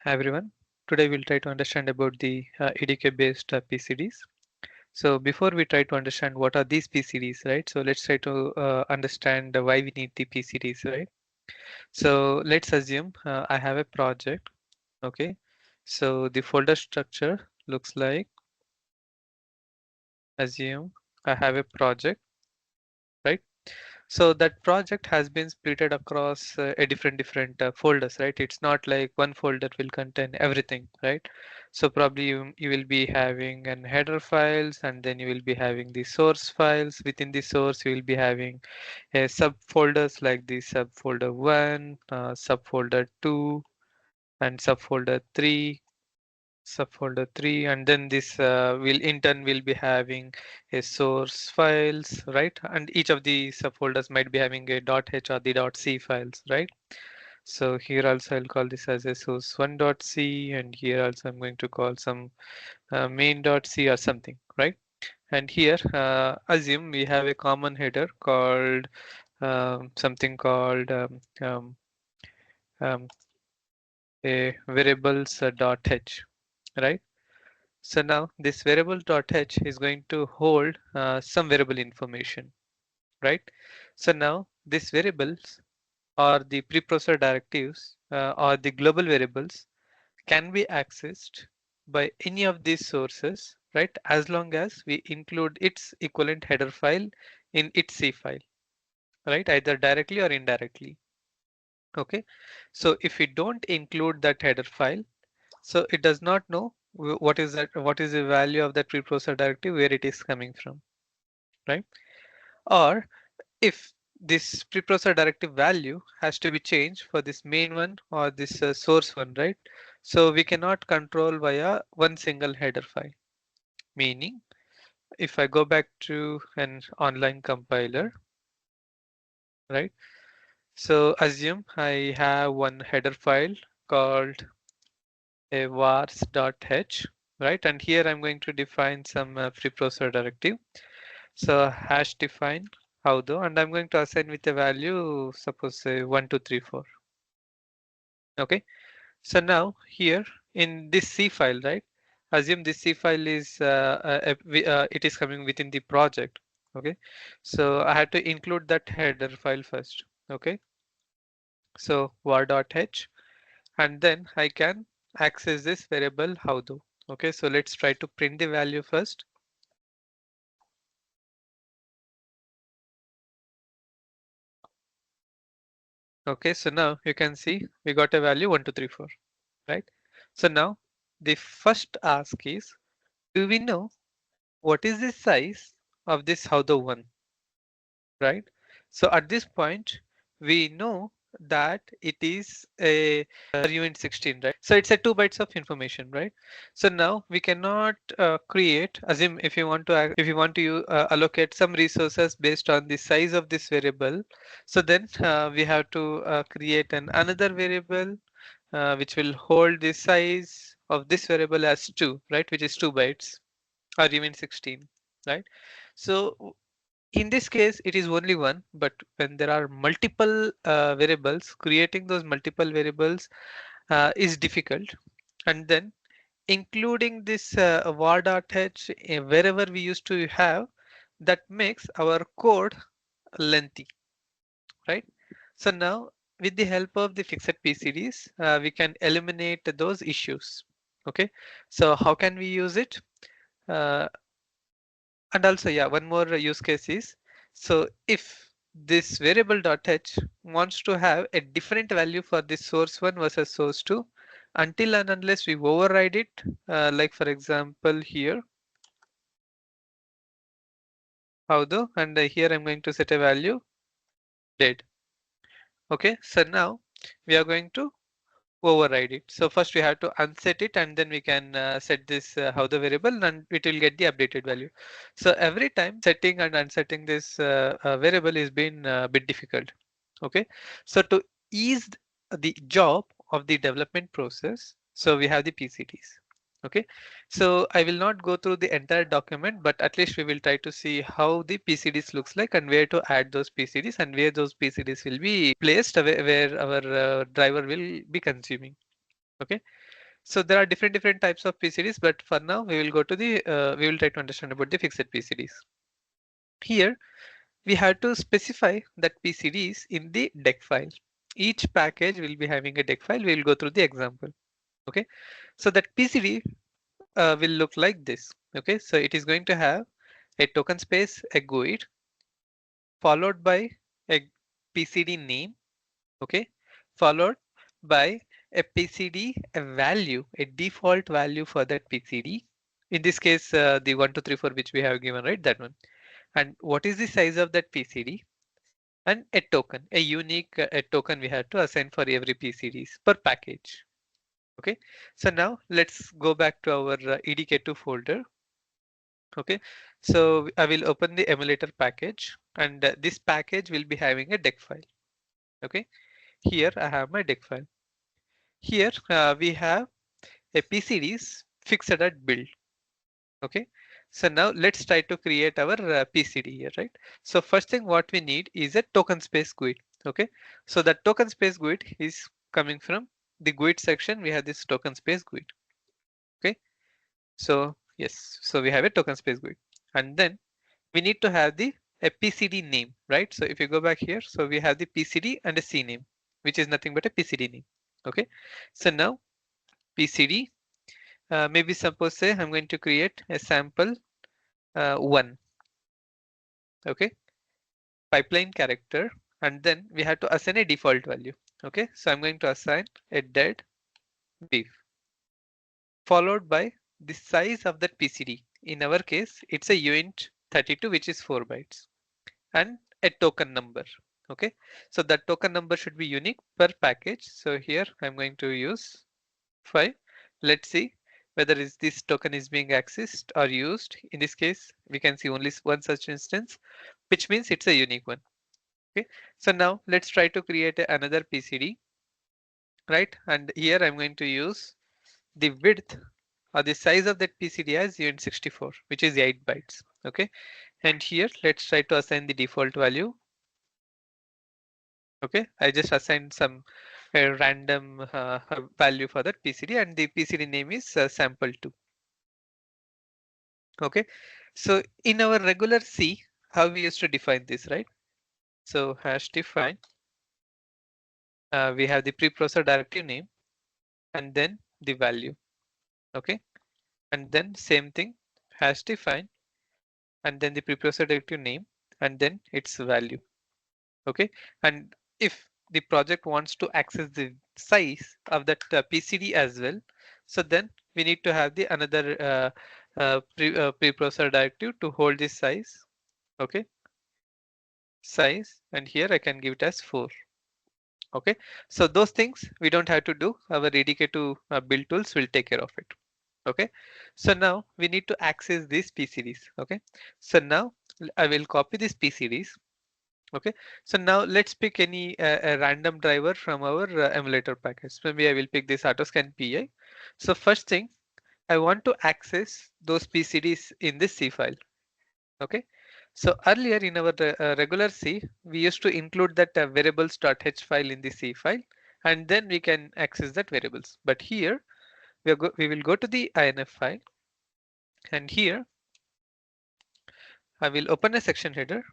Hi everyone. Today we'll try to understand about the EDK based PCDs. So before we try to understand what are these PCDs, right? So let's try to understand why we need the PCDs, right? So let's assume I have a project. Okay. So the folder structure looks like, assume I have a project, right? So that project has been splitted across a different folders, right? It's not like one folder will contain everything, right? So probably you will be having an header files, and then you will be having the source files. Within the source, you will be having a subfolders like the subfolder 1, subfolder 2, and subfolder 3, subfolder 3, and then this will in turn will be having a source files, right? And each of the subfolders might be having a .h or the .c files, right? So here also I'll call this as a source1.c, and here also I'm going to call some main.c or something, right? And here assume we have a common header called something called um, a variables .h, right? So now this variable.h is going to hold some variable information, right? So now these variables or the preprocessor directives or the global variables can be accessed by any of these sources, right? As long as we include its equivalent header file in its C file, right? Either directly or indirectly. Okay. So if we don't include that header file, so it does not know what is the value of that preprocessor directive, where it is coming from, right? Or if this preprocessor directive value has to be changed for this main one or this source one, right? So we cannot control via one single header file. Meaning, if I go back to an online compiler, right? So assume I have one header file called a vars.h, right? And here I'm going to define some preprocessor directive. So hash define how though, and I'm going to assign with a value, suppose say 1, 2, 3, 4. Okay. So now here in this C file, right? Assume this C file is it is coming within the project. Okay. So I had to include that header file first. Okay. So var.h, and then I can access this variable how though. Okay. So let's try to print the value first. Okay. So now you can see we got a value 1, 2, 3, 4. Right? So now the first ask is, do we know what is the size of this how the one, right? So at this point, we know that it is a argument 16, right? So it's a 2 bytes of information, right? So now we cannot create, assume if you want to allocate some resources based on the size of this variable. So then we have to create another variable which will hold the size of this variable as 2, right? Which is 2 bytes or even 16, right? So in this case, it is only one, but when there are multiple variables, creating those multiple variables is difficult. And then including this var.h wherever we used to have, that makes our code lengthy, right? So now with the help of the fixed PCDs, we can eliminate those issues. Okay, so how can we use it? Uh, and also, yeah, one more use case is, so if this variable.h wants to have a different value for this source one versus source two, until and unless we override it, like for example here, how though, and here I'm going to set a value dead. Okay, so now we are going to override it. So first we have to unset it, and then we can set this how the variable, and it will get the updated value. So every time setting and unsetting this variable is been a bit difficult. Okay, so to ease the job of the development process, so we have the PCDs. Okay, so I will not go through the entire document, but at least we will try to see how the PCDs looks like and where to add those PCDs and where those PCDs will be placed, where our driver will be consuming. Okay, so there are different types of PCDs, but for now we will go to the we will try to understand about the fixed PCDs. Here we have to specify that PCDs in the deck file. Each package will be having a deck file. We will go through the example. Okay, so that PCD will look like this. Okay, so it is going to have a token space, a GUID, followed by a PCD name. Okay, followed by a PCD, a value, a default value for that PCD. In this case, the 1234 which we have given, right? That one. And what is the size of that PCD? And a token, a unique a token we have to assign for every PCDs per package. Okay, so now let's go back to our EDK2 folder. Okay, so I will open the emulator package, and this package will be having a deck file. Okay, here I have my deck file. Here we have a PCDs fixed at build. Okay, so now let's try to create our PCD here, right? So first thing what we need is a token space GUID. Okay, so the token space GUID is coming from the GUID section. We have this token space GUID. Okay, so yes, so we have a token space GUID, and then we need to have the a PCD name, right? So if you go back here, so we have the PCD and a C name, which is nothing but a PCD name. Okay, so now PCD, maybe suppose say I'm going to create a sample one. Okay, pipeline character, and then we have to assign a default value. Okay, so I'm going to assign a dead beef, followed by the size of that PCD. In our case, it's a uint 32, which is 4 bytes, and a token number. Okay, so that token number should be unique per package. So here I'm going to use 5. Let's see whether is this token is being accessed or used. In this case, we can see only one such instance, which means it's a unique one. Okay, so now let's try to create another PCD, right? And here I'm going to use the width or the size of that PCD as uint64, which is 8 bytes. Okay, and here let's try to assign the default value. Okay, I just assigned some random value for that PCD, and the PCD name is sample2. Okay, so in our regular C, how we used to define this, right? So hash define, we have the preprocessor directive name and then the value. Okay, and then same thing, hash define, and then the preprocessor directive name and then its value. Okay, and if the project wants to access the size of that PCD as well, so then we need to have the another preprocessor directive to hold this size. Okay, size, and here I can give it as 4. Okay, so those things we don't have to do. Our EDK2 build tools will take care of it. Okay, so now we need to access these PCDs. Okay, so now I will copy these PCDs. Okay, so now let's pick any a random driver from our emulator package. Maybe I will pick this autoscan PI. So first thing, I want to access those PCDs in this C file. Okay, so earlier in our regular C, we used to include that variables.h file in the C file, and then we can access that variables. But here we will go to the INF file, and here I will open a section header,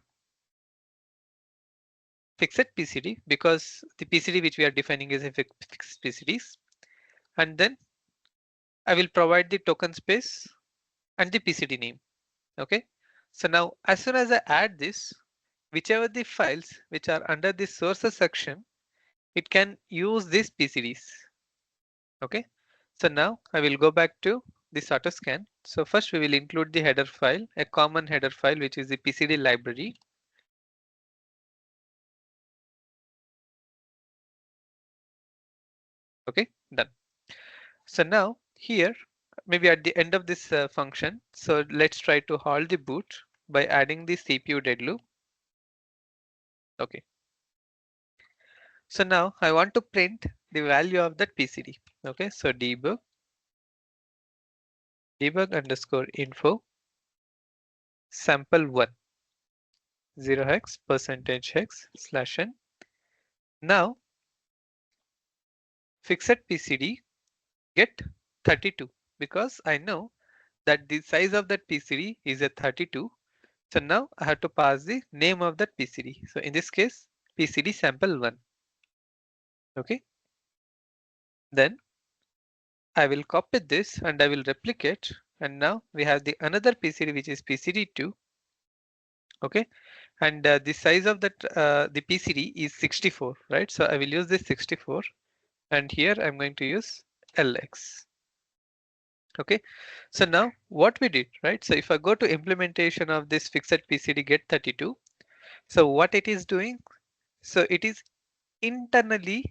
fixed PCD, because the PCD which we are defining is a fixed PCDs, and then I will provide the token space and the PCD name. Okay, so now as soon as I add this, whichever the files which are under the sources section, it can use these PCDs. Okay, so now I will go back to this autoscan. So first we will include the header file, a common header file, which is the PCD library. Okay, done. So now here, maybe at the end of this function, so let's try to halt the boot by adding the CPU dead loop. Okay, so now I want to print the value of that PCD. Okay, so debug underscore info sample1 0 hex percentage hex slash n. Now fixed PCD get 32 because I know that the size of that PCD is a 32. So now I have to pass the name of that PCD. So in this case, PCD sample 1. Okay. Then I will copy this and I will replicate. And now we have the another PCD which is PCD2. Okay. And the size of that the PCD is 64, right? So I will use this 64 and here I'm going to use LX. Okay. So now what we did, right? So if I go to implementation of this fixed PCD get 32, so what it is doing, so it is internally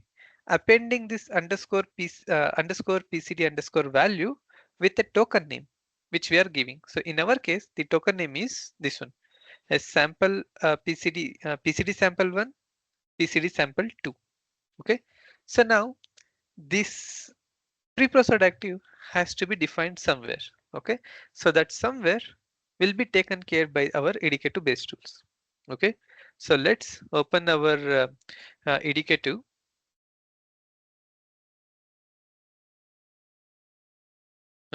appending this underscore PCD underscore value with a token name, which we are giving. So in our case, the token name is this one, a sample PCD sample 1, PCD sample 2. Okay. So now this preprocessed active has to be defined somewhere. Okay. So that somewhere will be taken care by our EDK2 base tools. Okay. So let's open our EDK2.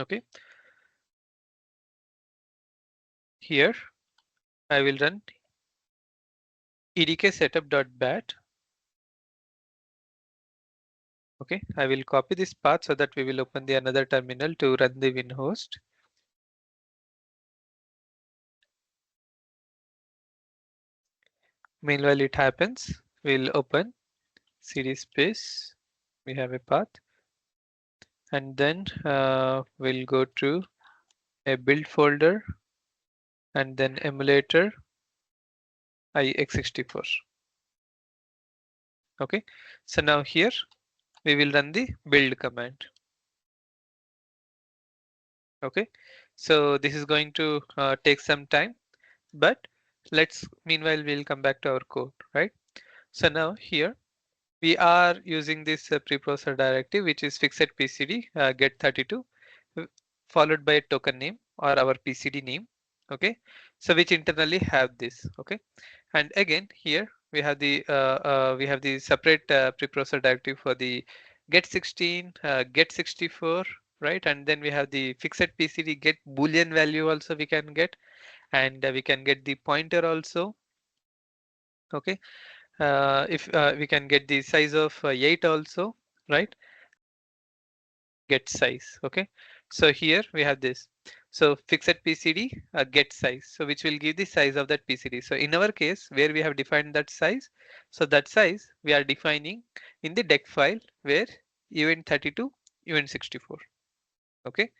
Okay. Here I will run edksetup.bat. Okay, I will copy this path so that we will open the another terminal to run the WinHost. Meanwhile, it happens. We'll open cd space. We have a path, and then we'll go to a build folder and then emulator ix64. Okay, so now here we will run the build command. Okay, so this is going to take some time, but let's meanwhile we'll come back to our code, right? So now here we are using this preprocessor directive, which is fixed PCD get 32 followed by a token name or our PCD name. Okay, so which internally have this. Okay, and again here we have the separate preprocessor directive for the get 16, get 64, right? And then we have the fixed PCD get boolean value also we can get, and we can get the pointer also. Okay, if we can get the size of 8 also, right? Get size. Okay, so here we have this. So fixed PCD get size, so which will give the size of that PCD. So in our case where we have defined that size, so that size we are defining in the deck file where event 32 event 64. Okay,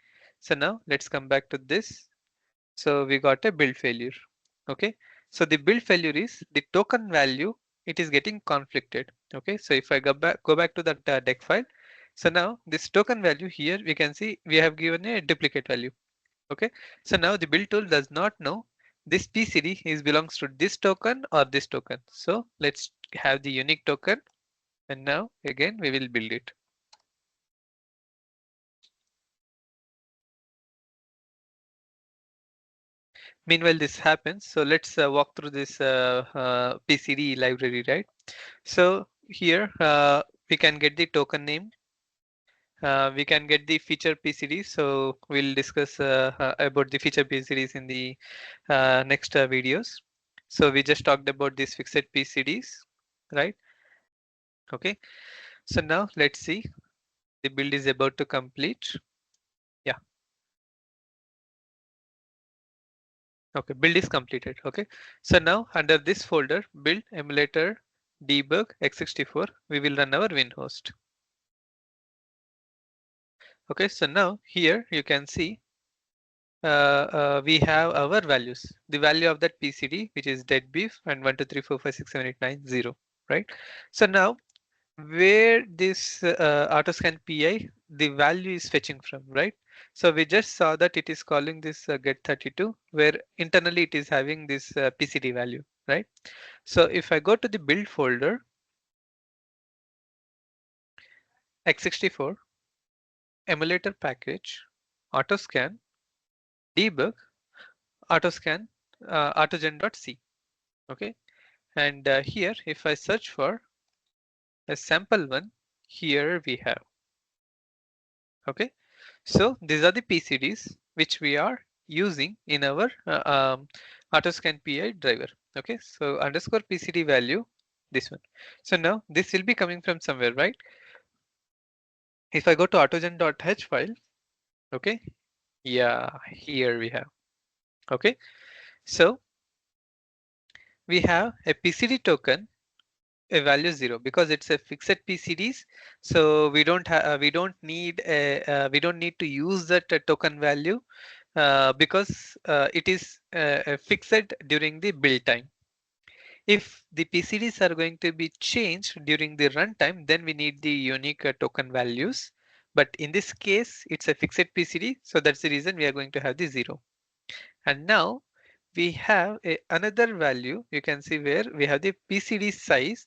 so now let's come back to this. So we got a build failure. Okay, so the build failure is the token value, it is getting conflicted. Okay, so if I go back to that deck file, so now this token value here we can see we have given a duplicate value. Okay, so now the build tool does not know this PCD is belongs to this token or this token. So let's have the unique token, and now again we will build it. Meanwhile this happens, so let's walk through this PCD library, right? So here we can get the token name, we can get the feature PCD. So we'll discuss about the feature PCDs in the next videos. So we just talked about these fixed PCDs, right? Okay, so now let's see, the build is about to complete. Yeah, okay, build is completed. Okay, so now under this folder build emulator debug x64 we will run our WinHost. Okay, so now here you can see we have our values, the value of that PCD, which is dead beef and 1 2 3 4 5 6 7 8 9 0, right? So now where this autoscan PI, the value is fetching from, right? So we just saw that it is calling this get 32, where internally it is having this PCD value, right? So if I go to the build folder, x64, emulator package, autoscan, debug, autoscan, autogen.c. Okay, and here if I search for a sample one, here we have. Okay, so these are the PCDs which we are using in our Autoscan PI driver. Okay, so underscore PCD value, this one. So now this will be coming from somewhere, right? If I go to autogen.h file, okay, yeah, here we have. Okay, so we have a PCD token, a value 0, because it's a fixed PCDs. So we don't need to use that token value because it is fixed during the build time. If the PCDs are going to be changed during the runtime, then we need the unique token values. But in this case, it's a fixed PCD, so that's the reason we are going to have the 0. And now we have another value. You can see where we have the PCD size,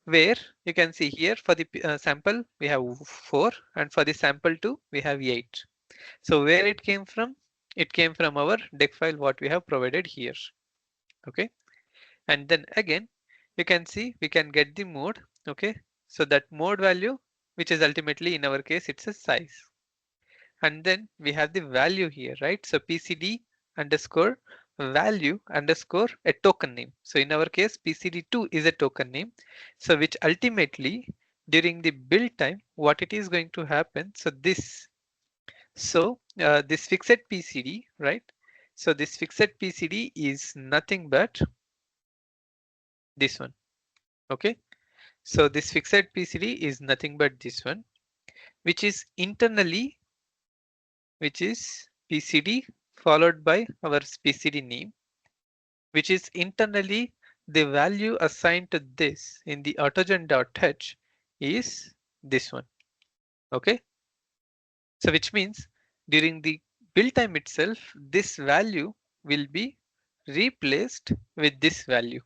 where you can see here for the sample we have 4, and for the sample 2 we have 8. So where it came from? It came from our deck file what we have provided here. Okay, and then again you can see we can get the mode. Okay, so that mode value, which is ultimately in our case it's a size, and then we have the value here, right? So PCD underscore value underscore a token name. So in our case PCD2 is a token name, so which ultimately during the build time what it is going to happen, so this fixed PCD, right? So this fixed PCD is nothing but this one. Okay, so this fixed PCD is nothing but this one, which is internally, which is PCD followed by our PCD name, which is internally the value assigned to this in the autogen.h is this one. Okay, so which means during the build time itself, this value will be replaced with this value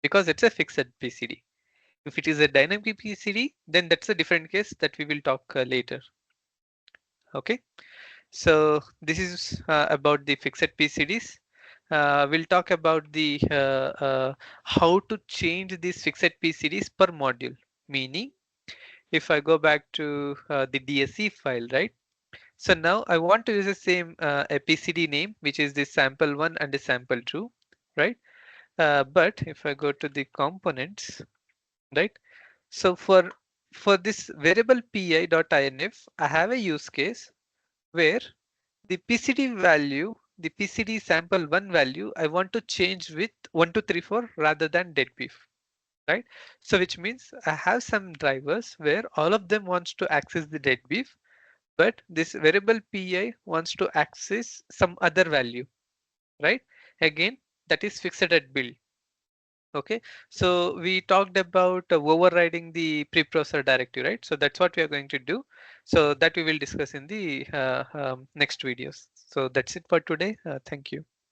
because it's a fixed PCD. If it is a dynamic PCD, then that's a different case that we will talk later. Okay, so this is about the fixed PCDs. We'll talk about the how to change these fixed PCDs per module. Meaning, if I go back to the DSC file, right? So now I want to use the same a PCD name, which is the sample one and the sample two, right? But if I go to the components, right? So for this variable pi.inf, I have a use case where the PCD value, the PCD sample one value, I want to change with 1234 rather than dead beef, right? So which means I have some drivers where all of them wants to access the dead beef, but this variable pi wants to access some other value, right? Again, that is fixed at build. Okay, so we talked about overriding the preprocessor directive, right? So that's what we are going to do. So that we will discuss in the next videos. So that's it for today. Thank you.